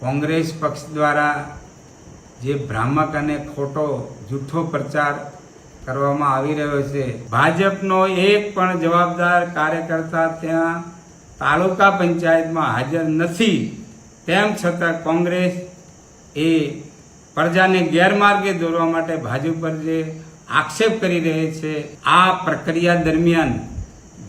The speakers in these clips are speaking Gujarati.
કોંગ્રેસ પક્ષ દ્વારા જે ભ્રામક અને ખોટો જૂઠો પ્રચાર કરવામાં આવી રહ્યો છે, ભાજપનો એક પણ જવાબદાર કાર્યકર્તા ત્યાં તાલુકા પંચાયતમાં હાજર નથી, તેમ છતાં કોંગ્રેસ એ પ્રજાને ગેરમાર્ગે દોરવા માટે ભાજપ પર જે આક્ષેપ કરી રહી છે, આ પ્રક્રિયા દરમિયાન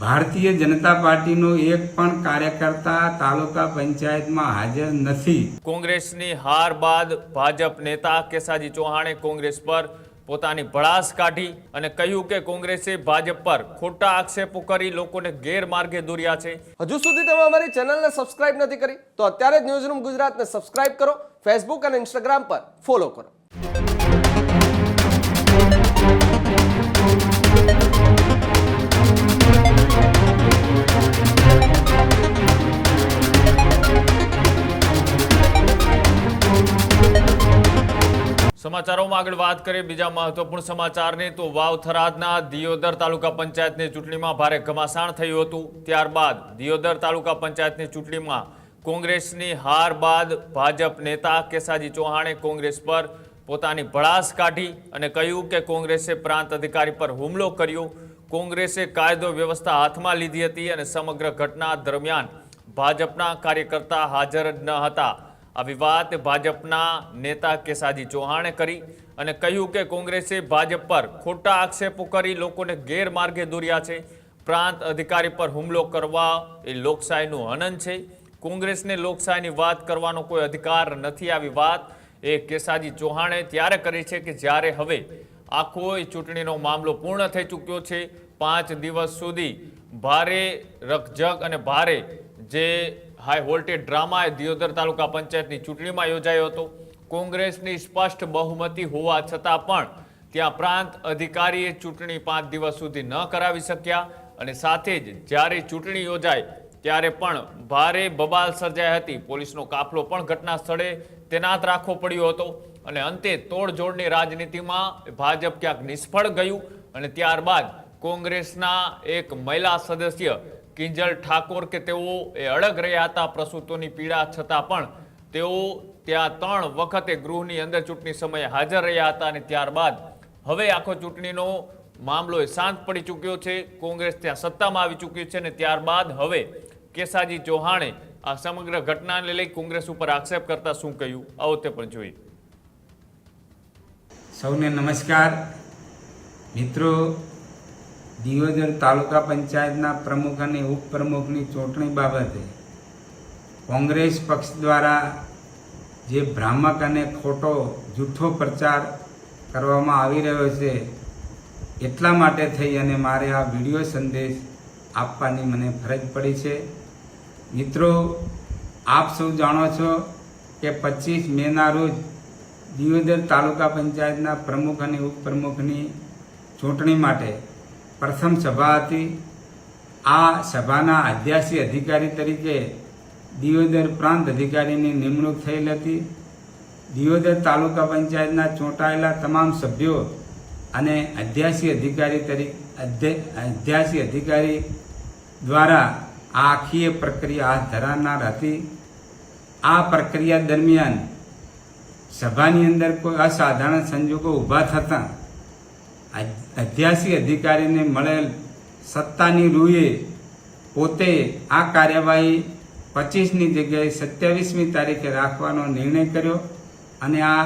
ભારતીય જનતા પાર્ટીનો એક પણ કાર્યકર્તા તાલુકા પંચાયતમાં હાજર નથી। કોંગ્રેસની હાર બાદ ભાજપ નેતા કેસાજી ચૌહાણે કોંગ્રેસ પર પોતાની ભડાસ કાઢી અને કહ્યું કે કોંગ્રેસે ભાજપ પર ખોટા આક્ષેપો કરી લોકોને ગેરમાર્ગે દોર્યા છે। હજુ સુધી તમે અમારી ચેનલને સબસ્ક્રાઇબ નથી કરી તો અત્યારે જ ન્યૂઝરૂમ ગુજરાતને સબસ્ક્રાઇબ કરો, ફેસબુક અને ઇન્સ્ટાગ્રામ પર ફોલો કરો। સમાચારોમાં આગળ વાત કરીએ બીજા મહત્વપૂર્ણ સમાચારની તો વાવ થરાદના દિયોદર તાલુકા પંચાયતની ચૂંટણીમાં ભારે ઘમાસાણ થયું હતું। ત્યારબાદ દિયોદર તાલુકા પંચાયતની ચૂંટણીમાં કોંગ્રેસની હાર બાદ ભાજપ નેતા કેસાજી ચૌહાણે કોંગ્રેસ પર પોતાની ભડાસ કાઢી અને કહ્યું કે કોંગ્રેસે પ્રાંત અધિકારી પર હુમલો કર્યો, કોંગ્રેસે કાયદો વ્યવસ્થા હાથમાં લીધી હતી અને સમગ્ર ઘટના દરમિયાન ભાજપના કાર્યકર્તા હાજર જ ન હતા। આવી વાત ભાજપના નેતા કેસાજી ચૌહાણે કરી અને કહ્યું કે કોંગ્રેસે ભાજપ પર ખોટા આક્ષેપો કરી લોકોને ગેરમાર્ગે દોર્યા છે, પ્રાંત અધિકારી પર હુમલો કરવા એ લોકશાહીનું હનન છે, કોંગ્રેસને લોકશાહીની વાત કરવાનો કોઈ અધિકાર નથી। આવી વાત એ કેસાજી ચૌહાણે ત્યારે કરી છે કે જ્યારે હવે આખો ચૂંટણીનો મામલો પૂર્ણ થઈ ચૂક્યો છે। 5 દિવસ સુધી ભારે રકઝક અને ભારે જે હાઈ વોલ્ટેજ ડ્રામા એ દિયોદર તાલુકા પંચાયતની ચૂંટણીમાં યોજાયો હતો। કોંગ્રેસની સ્પષ્ટ બહુમતી હોવા છતાં પણ ત્યાં પ્રાંત અધિકારીએ ચૂંટણી 5 દિવસ સુધી ન કરાવી શક્યા અને સાથે જ જ્યારે ચૂંટણી યોજાય ત્યારે પણ ભારે બબાલ સર્જાઈ હતી। પોલીસનો કાફલો પણ ઘટના સ્થળે તૈનાત રાખવો પડ્યો હતો અને અંતે તોડજોડની રાજનીતિમાં ભાજપ ક્યાંક નિષ્ફળ ગયું અને ત્યારબાદ કોંગ્રેસના એક મહિલા સદસ્ય કિંજલ ઠાકોર કે તેઓ એ અડગ રહ્યા હતા પ્રસૂતોની પીડા છતાં પણ તેઓ ત્યાં 3 વખતે ગૃહની અંદર ચૂંટણી સમયે હાજર રહ્યા હતા અને ત્યારબાદ હવે આખો ચૂંટણીનો મામલો શાંત પડી ચૂક્યો છે, કોંગ્રેસ ત્યાં સત્તામાં આવી ચૂક્યું છે અને ત્યારબાદ હવે કેસાજી ચૌહાણે આ સમગ્ર ઘટનાને લઈ કોંગ્રેસ ઉપર આક્ષેપ કરતા શું કહ્યું આવો તે પણ જોઈએ। સૌને નમસ્કાર મિત્રો, દિયોદર તાલુકા પંચાયતના પ્રમુખ અને ઉપપ્રમુખની ચૂંટણી બાબતે કોંગ્રેસ પક્ષ દ્વારા જે ભ્રામક અને ખોટો જૂઠો પ્રચાર કરવામાં આવી રહ્યો છે, એટલા માટે થઈ અને મારે આ વિડીયો સંદેશ આપવાની મને ફરજ પડી છે। મિત્રો, આપ સૌ જાણો છો કે 25 મેના રોજ દિયોદર તાલુકા પંચાયતના પ્રમુખ અને ઉપપ્રમુખની ચૂંટણી માટે પ્રથમ સભા હતી। આ સભાના અધ્યક્ષી અધિકારી તરીકે દિયોદર પ્રાંત અધિકારીની નિમણૂક થયેલ હતી। દિયોદર તાલુકા પંચાયતના ચૂંટાયેલા તમામ સભ્યો અને અધ્યક્ષી અધિકારી દ્વારા આ આખી પ્રક્રિયા હાથ ધરાનાર હતી। આ પ્રક્રિયા દરમિયાન સભાની અંદર કોઈ અસાધારણ સંજોગો ઊભા થતાં અધ્યક્ષી અધિકારીને મળેલ સત્તાની રૂએ પોતે આ કાર્યવાહી 25ની જગ્યાએ 27મી તારીખે રાખવાનો નિર્ણય કર્યો અને આ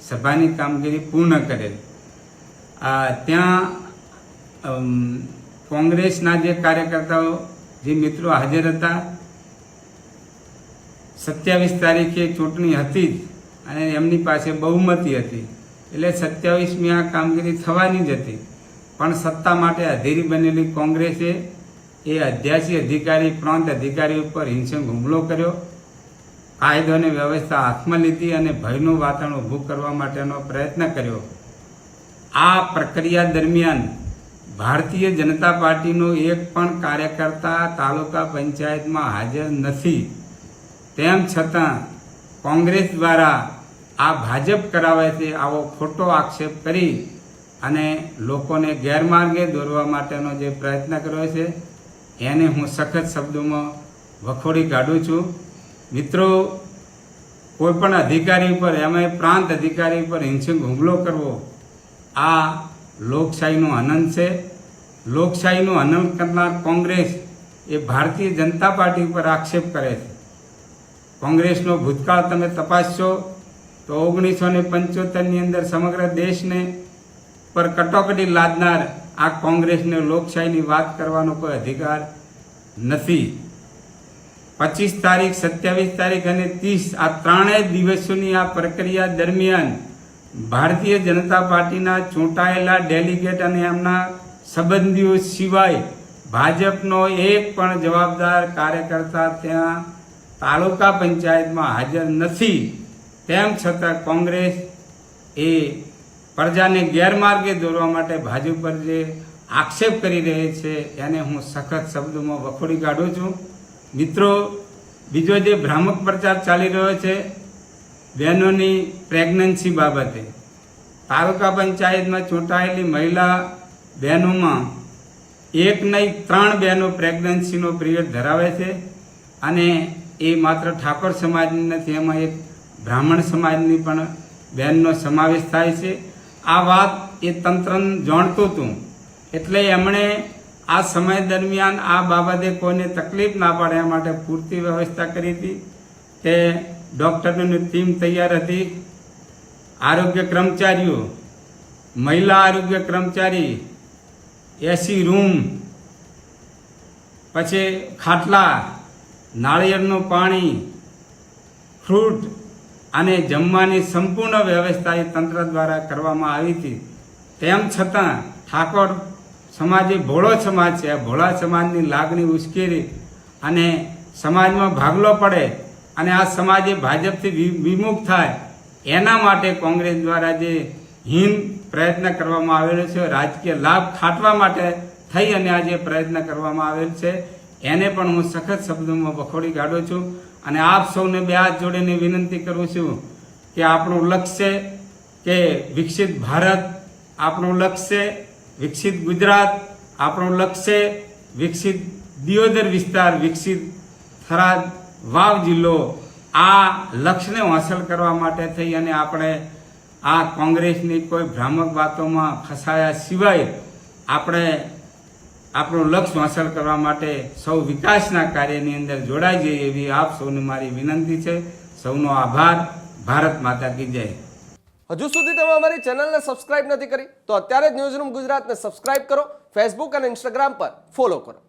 સભાની કામગીરી પૂર્ણ કરેલ। ત્યાં કોંગ્રેસના જે કાર્યકર્તાઓ જે મિત્રો હાજર હતા, 27 તારીખે ચૂંટણી હતી જ અને એમની પાસે બહુમતી હતી એટલે 27મી આ કામગીરી થવાની જ હતી, પણ સત્તા માટે અધીરી બનેલી કોંગ્રેસે એ અધ્યક્ષી અધિકારી પ્રાંત અધિકારી ઉપર હિંસક હુમલો કર્યો, કાયદો અને વ્યવસ્થા હાથમાં લીધી અને ભયનું વાતાવરણ ઊભું કરવા માટેનો પ્રયત્ન કર્યો। આ પ્રક્રિયા દરમિયાન ભારતીય જનતા પાર્ટીનો એક પણ કાર્યકર્તા તાલુકા પંચાયતમાં હાજર નથી, તેમ છતાં કોંગ્રેસ દ્વારા આ ભાજપ કરાવે છે આવો ખોટો આક્ષેપ કરી અને લોકોને ગેરમાર્ગે દોરવા માટેનો જે પ્રયત્ન કર્યો છે એને હું સખત શબ્દોમાં વખોડી કાઢું છું। મિત્રો, કોઈ પણ અધિકારી પર એમાં પ્રાંત અધિકારી પર હિંસક હુમલો કરવો આ લોકશાહીનું હનન છે. લોકશાહીનું હનન કરનાર કોંગ્રેસ એ ભારતીય જનતા પાર્ટી ઉપર આક્ષેપ કરે છે. કોંગ્રેસનો ભૂતકાળ તમે તપાસશો તો 1975ની અંદર સમગ્ર દેશને પર કટોકટી લાદનાર આ કોંગ્રેસને લોકશાહીની વાત કરવાનો કોઈ અધિકાર નથી. 25 તારીખ, 27 તારીખ અને 30 આ ત્રણેય દિવસોની આ પ્રક્રિયા દરમિયાન ભારતીય જનતા પાર્ટીના ચૂંટાયેલા ડેલિગેટ અને એમના સંબંધીઓ સિવાય ભાજપનો એક પણ જવાબદાર કાર્યકર્તા ત્યાં તાલુકા પંચાયતમાં હાજર નથી. તેમ છતાં કોંગ્રેસ એ પ્રજાને ગેરમાર્ગે દોરવા માટે ભાજપ પર જે આક્ષેપ કરી રહી છે એને હું સખત શબ્દોમાં વખોડી કાઢું છું. મિત્રો, બીજો જે ભ્રામક પ્રચાર ચાલી રહ્યો છે બહેનોની પ્રેગ્નન્સી બાબતે, તાલુકા પંચાયતમાં ચૂંટાયેલી મહિલા બહેનોમાં એક નહીં 3 બહેનો પ્રેગ્નન્સીનો પિરિયડ ધરાવે છે અને એ માત્ર ઠાકોર સમાજની નથી, એમાં એક બ્રાહ્મણ સમાજની પણ બહેનનો સમાવેશ થાય છે. આ વાત એ તંત્ર જાણતું હતું એટલે એમણે આ સમય દરમિયાન આ બાબતે કોઈને તકલીફ ના પડે એ માટે પૂરતી વ્યવસ્થા કરી હતી કે ડૉક્ટરોની ટીમ તૈયાર હતી. આરોગ્ય કર્મચારીઓ, મહિલા આરોગ્ય કર્મચારી, એસી રૂમ, પછી ખાટલા, નાળિયેરનું પાણી, ફ્રૂટ અને જમવાની સંપૂર્ણ વ્યવસ્થા એ તંત્ર દ્વારા કરવામાં આવી હતી. તેમ છતાં ઠાકોર સમાજ એ ભોળો સમાજ છે. આ ભોળા સમાજની લાગણી ઉશ્કેરી અને સમાજમાં ભાગલો પડે અને આ સમાજ એ ભાજપથી વિમુખ થાય એના માટે કોંગ્રેસ દ્વારા જે હીન પ્રયત્ન કરવામાં આવેલો છે, રાજકીય લાભ ખાટવા માટે થઈ અને આ જે પ્રયત્ન કરવામાં આવેલ છે એને પણ હું સખત શબ્દોમાં વખોડી કાઢું છું. અને આપ સૌને બે હાથ જોડીને વિનંતી કરું છું કે આપણું લક્ષ્ય કે વિકસિત ભારત, આપણું લક્ષ્ય વિકસિત ગુજરાત, આપણું લક્ષ્ય વિકસિત દિયોદર વિસ્તાર, વિકસિત થરાદ વાવ જિલ્લો. આ લક્ષ્યને હાંસલ કરવા માટે થઈ અને આપણે આ કોંગ્રેસની કોઈ ભ્રામક વાતોમાં ફસાયા સિવાય આપણે આપણું લક્ષ્ય હાંસલ કરવા માટે સૌ વિકાસના કાર્યની અંદર જોડાઈ જઈએ એવી આપ સૌને મારી વિનંતી છે. સૌનો આભાર. ભારત માતા કી જય. હજુ સુધી તમે અમારી ચેનલને સબસ્ક્રાઇબ નથી કરી તો અત્યારે જ ન્યૂઝરૂમ ગુજરાતને સબસ્ક્રાઇબ કરો, ફેસબુક અને ઇન્સ્ટાગ્રામ પર ફોલો કરો.